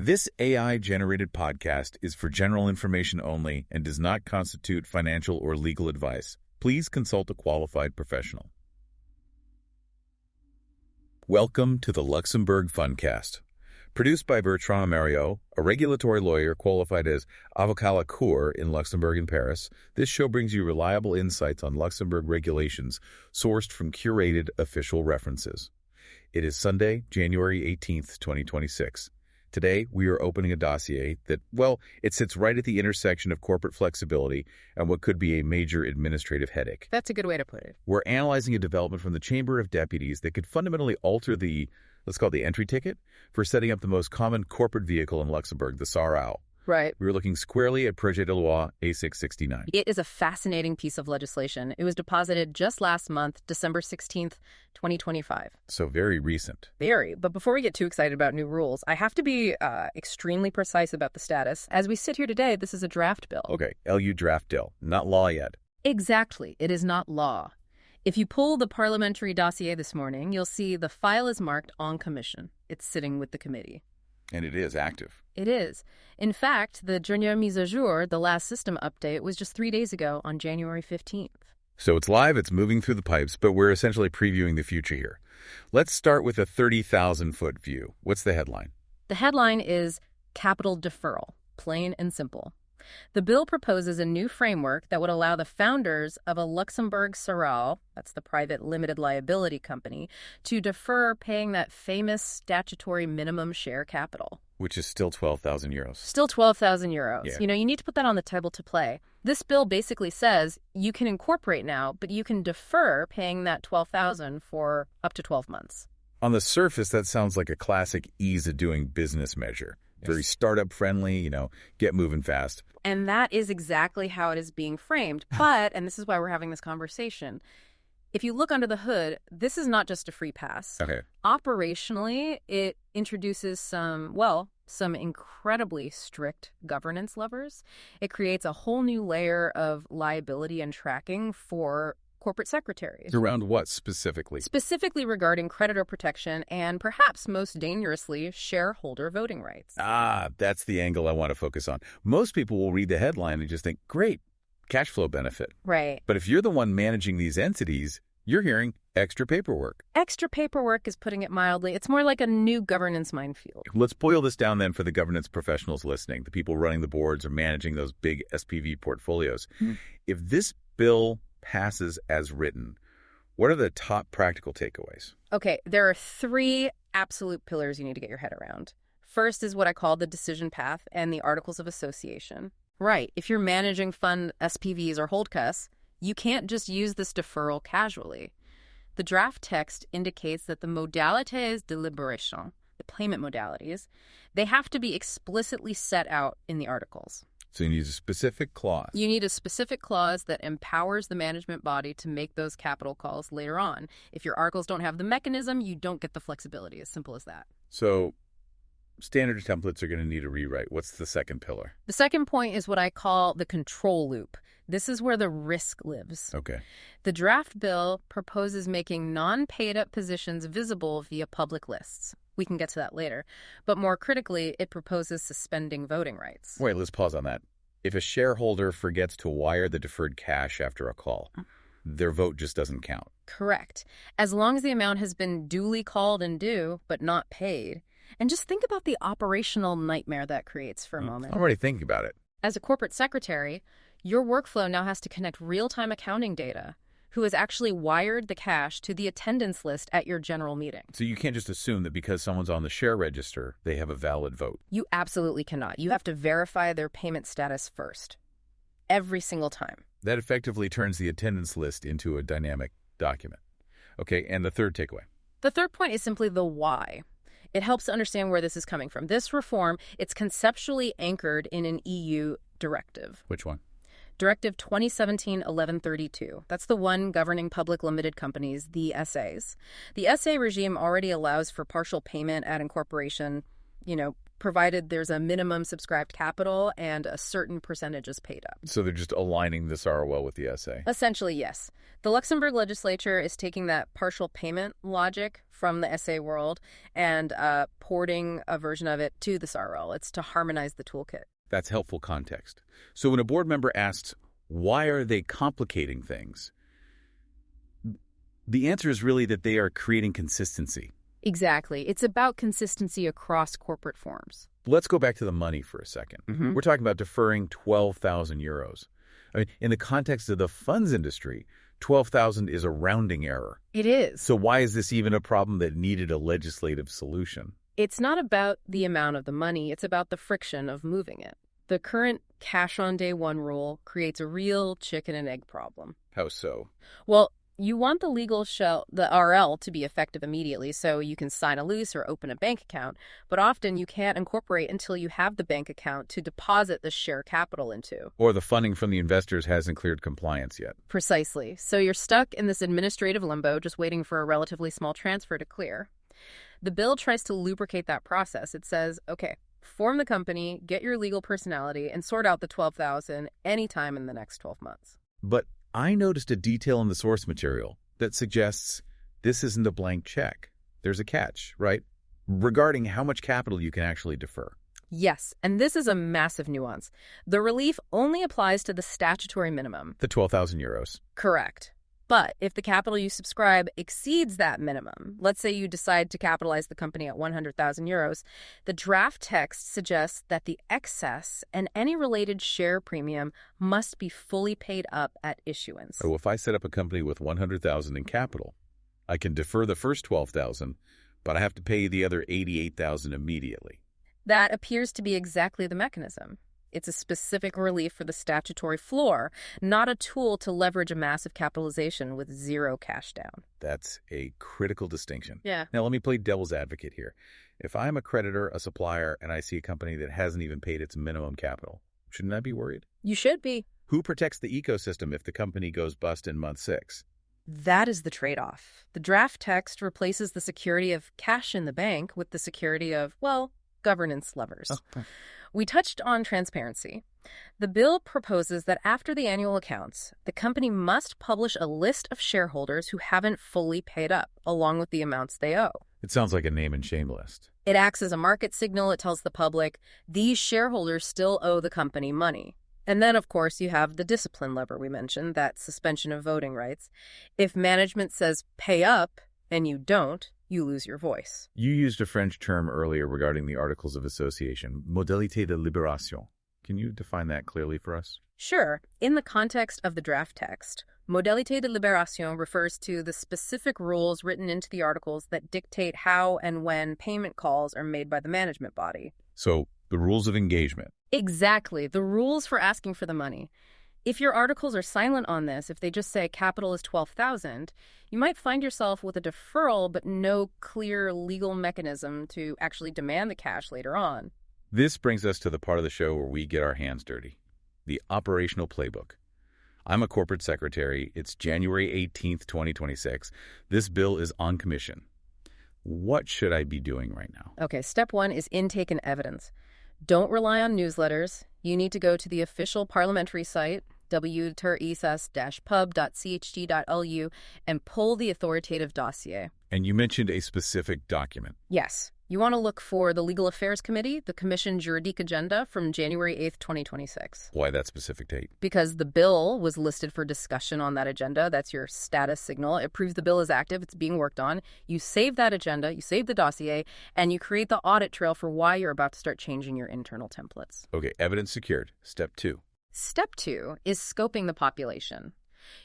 This AI-generated podcast is for general information only and does not constitute financial or legal advice. Please consult a qualified professional. Welcome to the Luxembourg Fundcast. Produced by Bertrand Mariot, a regulatory lawyer qualified as avocat à la cour in Luxembourg and Paris, this show brings you reliable insights on Luxembourg regulations sourced from curated official references. It is Sunday, January 18th, 2026. Today, we are opening a dossier that, it sits right at the intersection of corporate flexibility and what could be a major administrative headache. That's a good way to put it. We're analyzing a development from the Chamber of Deputies that could fundamentally alter the, let's call it the entry ticket, for setting up the most common corporate vehicle in Luxembourg, the SARL. Right. We were looking squarely at Projet de Loi A669. It is a fascinating piece of legislation. It was deposited just last month, December 16th, 2025. So very recent. Very. But before we get too excited about new rules, I have to be extremely precise about the status. As we sit here today, this is a draft bill. Okay, LU draft bill. Not law yet. Exactly. It is not law. If you pull the parliamentary dossier this morning, you'll see the file is marked en commission. It's sitting with the committee. And it is active. It is. In fact, the dernière mise à jour, the last system update, was just 3 days ago on January 15th. So it's live, it's moving through the pipes, but we're essentially previewing the future here. Let's start with a 30,000-foot view. What's the headline? The headline is Capital Deferral, plain and simple. The bill proposes a new framework that would allow the founders of a Luxembourg SARL, that's the private limited liability company, to defer paying that famous statutory minimum share capital. Which is still 12,000 euros. Still 12,000 euros. Yeah. You need to put that on the table to play. This bill basically says you can incorporate now, but you can defer paying that 12,000 for up to 12 months. On the surface, that sounds like a classic ease of doing business measure. Yes. Very startup friendly, get moving fast. And that is exactly how it is being framed. But, and this is why we're having this conversation, if you look under the hood, this is not just a free pass. Okay. Operationally, it introduces some incredibly strict governance levers. It creates a whole new layer of liability and tracking for corporate secretaries. Around what specifically? Specifically regarding creditor protection and perhaps most dangerously, shareholder voting rights. That's the angle I want to focus on. Most people will read the headline and just think, great, cash flow benefit. Right. But if you're the one managing these entities, you're hearing extra paperwork. Extra paperwork is putting it mildly. It's more like a new governance minefield. Let's boil this down then for the governance professionals listening, the people running the boards or managing those big SPV portfolios. If this bill passes as written, what are the top practical takeaways? Okay, there are 3 absolute pillars you need to get your head around. First is what I call the decision path and the articles of association. Right, if you're managing fund SPVs or holdcos, you can't just use this deferral casually. The draft text indicates that the modalités de libération, the payment modalities, they have to be explicitly set out in the articles. So you need a specific clause. You need a specific clause that empowers the management body to make those capital calls later on. If your articles don't have the mechanism, you don't get the flexibility. As simple as that. So standard templates are going to need a rewrite. What's the second pillar? The second point is what I call the control loop. This is where the risk lives. Okay. The draft bill proposes making non-paid-up positions visible via public lists. We can get to that later. But more critically, it proposes suspending voting rights. Wait, let's pause on that. If a shareholder forgets to wire the deferred cash after a call, their vote just doesn't count. Correct. As long as the amount has been duly called and due, but not paid. And just think about the operational nightmare that creates for a moment. I'm already thinking about it. As a corporate secretary, your workflow now has to connect real-time accounting data. Who has actually wired the cash to the attendance list at your general meeting. So you can't just assume that because someone's on the share register, they have a valid vote. You absolutely cannot. You have to verify their payment status first. Every single time. That effectively turns the attendance list into a dynamic document. Okay, and the third takeaway? The third point is simply the why. It helps to understand where this is coming from. This reform, it's conceptually anchored in an EU directive. Which one? Directive 2017-1132. That's the one governing public limited companies, the SAs. The SA regime already allows for partial payment at incorporation, provided there's a minimum subscribed capital and a certain percentage is paid up. So they're just aligning the SARL with the SA. Essentially, yes. The Luxembourg legislature is taking that partial payment logic from the SA world and porting a version of it to the SARL. It's to harmonize the toolkit. That's helpful context. So when a board member asks, why are they complicating things? The answer is really that they are creating consistency. Exactly. It's about consistency across corporate forms. Let's go back to the money for a second. We're talking about deferring 12,000 euros. I mean, in the context of the funds industry, 12,000 is a rounding error. It is. So why is this even a problem that needed a legislative solution? It's not about the amount of the money. It's about the friction of moving it. The current cash on day one rule creates a real chicken and egg problem. How so? Well, you want the RL to be effective immediately so you can sign a lease or open a bank account, but often you can't incorporate until you have the bank account to deposit the share capital into. Or the funding from the investors hasn't cleared compliance yet. Precisely. So you're stuck in this administrative limbo just waiting for a relatively small transfer to clear. The bill tries to lubricate that process. It says, okay, form the company, get your legal personality, and sort out the 12,000 anytime in the next 12 months. But I noticed a detail in the source material that suggests this isn't a blank check. There's a catch, right? Regarding how much capital you can actually defer. Yes, and this is a massive nuance. The relief only applies to the statutory minimum. The 12,000 euros. Correct. But if the capital you subscribe exceeds that minimum, let's say you decide to capitalize the company at 100,000 euros, the draft text suggests that the excess and any related share premium must be fully paid up at issuance. So if I set up a company with 100,000 in capital, I can defer the first 12,000, but I have to pay the other 88,000 immediately. That appears to be exactly the mechanism. It's a specific relief for the statutory floor, not a tool to leverage a massive capitalization with zero cash down. That's a critical distinction. Yeah. Now, let me play devil's advocate here. If I'm a creditor, a supplier, and I see a company that hasn't even paid its minimum capital, shouldn't I be worried? You should be. Who protects the ecosystem if the company goes bust in month 6? That is the trade-off. The draft text replaces the security of cash in the bank with the security of, well, governance levers. We touched on transparency. The bill proposes that after the annual accounts, the company must publish a list of shareholders who haven't fully paid up, along with the amounts they owe. It sounds like a name and shame list. It acts as a market signal. It tells the public, these shareholders still owe the company money. And then, of course, you have the discipline lever we mentioned, that suspension of voting rights. If management says pay up and you don't, you lose your voice. You used a French term earlier regarding the Articles of Association, modalité de libération. Can you define that clearly for us? Sure. In the context of the draft text, modalité de libération refers to the specific rules written into the articles that dictate how and when payment calls are made by the management body. So, the rules of engagement. Exactly. The rules for asking for the money. If your articles are silent on this, if they just say capital is 12,000, you might find yourself with a deferral but no clear legal mechanism to actually demand the cash later on. This brings us to the part of the show where we get our hands dirty, the operational playbook. I'm a corporate secretary. It's January 18th, 2026. This bill is on commission. What should I be doing right now? Okay, step 1 is intake and evidence. Don't rely on newsletters. You need to go to the official parliamentary site, www.pub.chd.lu, and pull the authoritative dossier. And you mentioned a specific document. Yes. You want to look for the Legal Affairs Committee, the Commission Juridique Agenda from January 8th, 2026. Why that specific date? Because the bill was listed for discussion on that agenda. That's your status signal. It proves the bill is active. It's being worked on. You save that agenda, you save the dossier, and you create the audit trail for why you're about to start changing your internal templates. Okay, evidence secured. Step 2. Step 2 is scoping the population.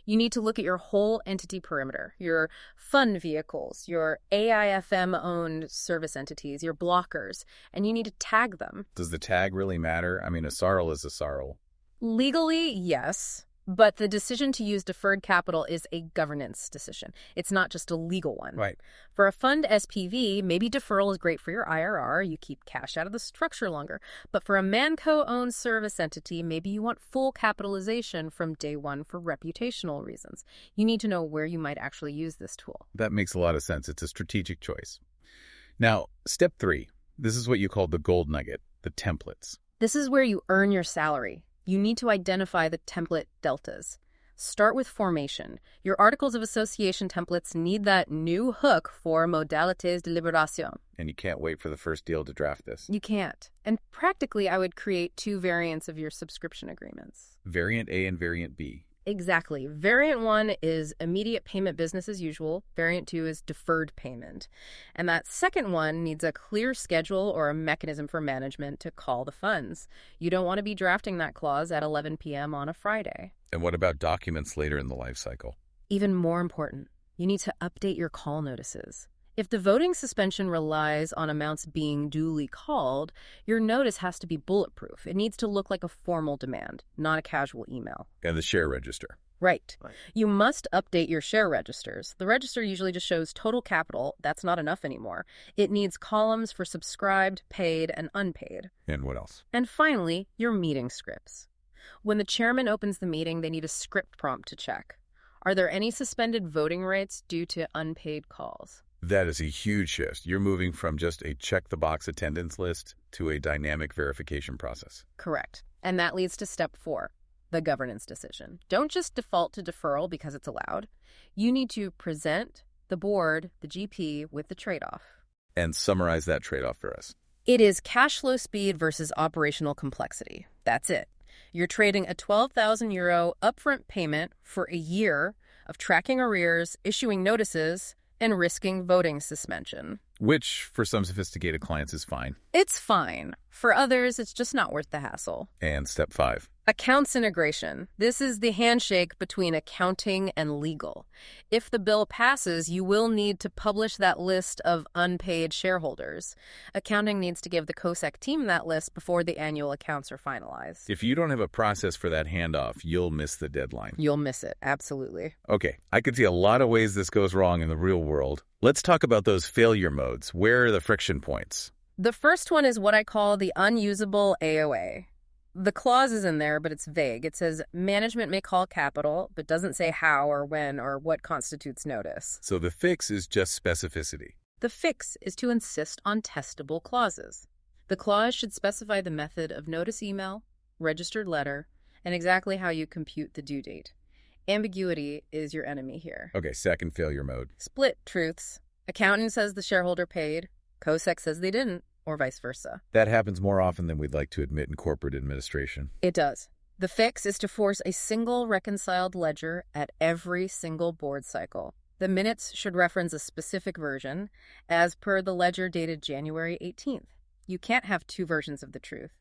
You need to look at your whole entity perimeter, your fund vehicles, your AIFM-owned service entities, your blockers, and you need to tag them. Does the tag really matter? I mean, a SARL is a SARL. Legally, yes, but the decision to use deferred capital is a governance decision. It's not just a legal one. Right. For a fund SPV, maybe deferral is great for your IRR. You keep cash out of the structure longer. But for a Manco-owned service entity, maybe you want full capitalization from day one for reputational reasons. You need to know where you might actually use this tool. That makes a lot of sense. It's a strategic choice. Now, step 3. This is what you call the gold nugget, the templates. This is where you earn your salary. You need to identify the template deltas. Start with formation. Your Articles of Association templates need that new hook for modalités de libération. And you can't wait for the first deal to draft this. You can't. And practically, I would create 2 variants of your subscription agreements. Variant A and Variant B. Exactly. Variant 1 is immediate payment business as usual. Variant 2 is deferred payment. And that second one needs a clear schedule or a mechanism for management to call the funds. You don't want to be drafting that clause at 11 p.m. on a Friday. And what about documents later in the life cycle? Even more important, you need to update your call notices. If the voting suspension relies on amounts being duly called, your notice has to be bulletproof. It needs to look like a formal demand, not a casual email. And the share register. Right. You must update your share registers. The register usually just shows total capital. That's not enough anymore. It needs columns for subscribed, paid, and unpaid. And what else? And finally, your meeting scripts. When the chairman opens the meeting, they need a script prompt to check. Are there any suspended voting rights due to unpaid calls? That is a huge shift. You're moving from just a check-the-box attendance list to a dynamic verification process. Correct. And that leads to step 4, the governance decision. Don't just default to deferral because it's allowed. You need to present the board, the GP, with the trade-off. And summarize that trade-off for us. It is cash flow speed versus operational complexity. That's it. You're trading a €12,000 upfront payment for a year of tracking arrears, issuing notices, and risking voting suspension. Which, for some sophisticated clients, is fine. It's fine. For others, it's just not worth the hassle. And step 5. Accounts integration. This is the handshake between accounting and legal. If the bill passes, you will need to publish that list of unpaid shareholders. Accounting needs to give the COSEC team that list before the annual accounts are finalized. If you don't have a process for that handoff, you'll miss the deadline. You'll miss it, absolutely. Okay, I could see a lot of ways this goes wrong in the real world. Let's talk about those failure modes. Where are the friction points? The first one is what I call the unusable AOA. The clause is in there, but it's vague. It says management may call capital, but doesn't say how or when or what constitutes notice. So the fix is just specificity. The fix is to insist on testable clauses. The clause should specify the method of notice email, registered letter, and exactly how you compute the due date. Ambiguity is your enemy here. Okay, second failure mode. Split truths. Accountant says the shareholder paid, COSEC says they didn't, or vice versa. That happens more often than we'd like to admit in corporate administration. It does. The fix is to force a single reconciled ledger at every single board cycle. The minutes should reference a specific version, as per the ledger dated January 18th. You can't have 2 versions of the truth,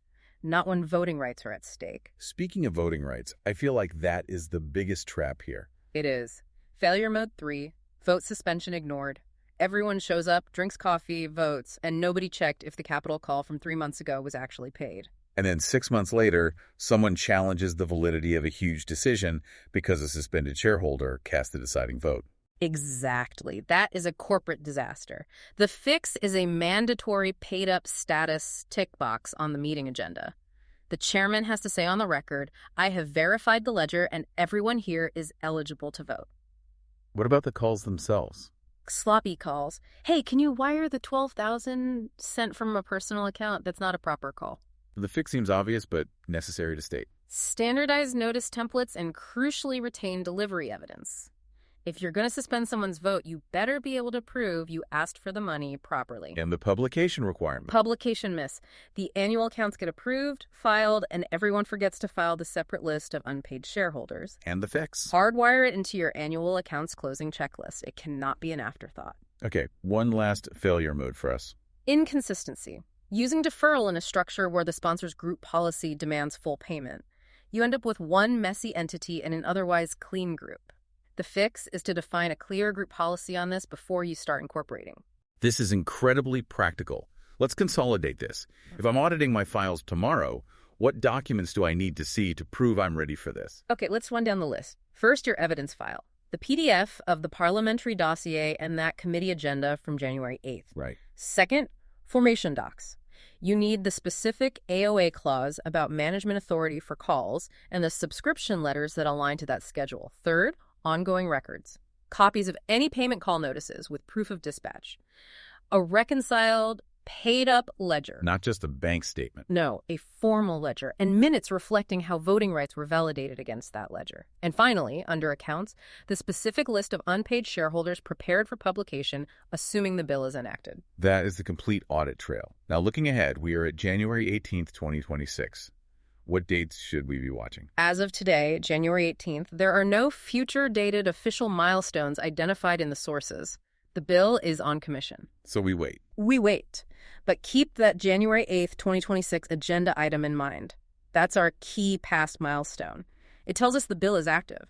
not when voting rights are at stake. Speaking of voting rights, I feel like that is the biggest trap here. It is. Failure mode 3, vote suspension ignored. Everyone shows up, drinks coffee, votes, and nobody checked if the capital call from 3 months ago was actually paid. And then 6 months later, someone challenges the validity of a huge decision because a suspended shareholder cast the deciding vote. Exactly. That is a corporate disaster. The fix is a mandatory paid-up status tick box on the meeting agenda. The chairman has to say on the record, I have verified the ledger and everyone here is eligible to vote. What about the calls themselves? Sloppy calls. Hey, can you wire the $12,000 sent from a personal account? That's not a proper call. The fix seems obvious, but necessary to state. Standardized notice templates and crucially retain delivery evidence. If you're going to suspend someone's vote, you better be able to prove you asked for the money properly. And the publication requirement. Publication miss. The annual accounts get approved, filed, and everyone forgets to file the separate list of unpaid shareholders. And the fix. Hardwire it into your annual accounts closing checklist. It cannot be an afterthought. Okay, one last failure mode for us. Inconsistency. Using deferral in a structure where the sponsor's group policy demands full payment, you end up with one messy entity in an otherwise clean group. The fix is to define a clear group policy on this before you start incorporating. This is incredibly practical. Let's consolidate this. If I'm auditing my files tomorrow, what documents do I need to see to prove I'm ready for this? Okay, let's run down the list. First, your evidence file. The PDF of the parliamentary dossier and that committee agenda from January 8th. Right. Second, formation docs. You need the specific AOA clause about management authority for calls and the subscription letters that align to that schedule. Third, ongoing records. Copies of any payment call notices with proof of dispatch. A reconciled paid-up ledger. Not just a bank statement. No, a formal ledger, and minutes reflecting how voting rights were validated against that ledger. And finally, under accounts, the specific list of unpaid shareholders prepared for publication, assuming the bill is enacted. That is the complete audit trail. Now, looking ahead, we are at January 18th, 2026. What dates should we be watching? As of today, January 18th, there are no future dated official milestones identified in the sources. The bill is on commission. So we wait. We wait. But keep that January 8th, 2026 agenda item in mind. That's our key past milestone. It tells us the bill is active.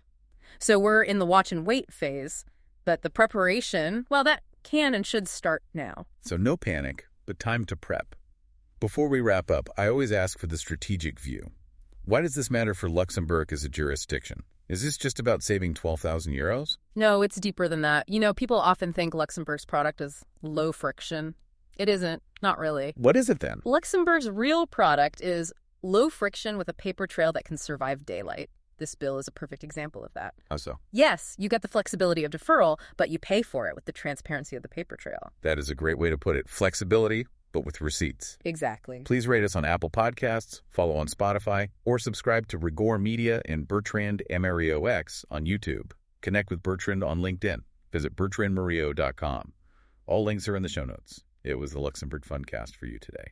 So we're in the watch and wait phase, but the preparation, well, that can and should start now. So no panic, but time to prep. Before we wrap up, I always ask for the strategic view. Why does this matter for Luxembourg as a jurisdiction? Is this just about saving 12,000 euros? No, it's deeper than that. You know, people often think Luxembourg's product is low friction. It isn't. Not really. What is it then? Luxembourg's real product is low friction with a paper trail that can survive daylight. This bill is a perfect example of that. How so? Yes, you get the flexibility of deferral, but you pay for it with the transparency of the paper trail. That is a great way to put it. Flexibility, but with receipts. Exactly. Please rate us on Apple Podcasts, follow on Spotify, or subscribe to Rigor Media and Bertrand MREOX on YouTube. Connect with Bertrand on LinkedIn. Visit bertrandmario.com. All links are in the show notes. It was the Luxembourg Fundcast for you today.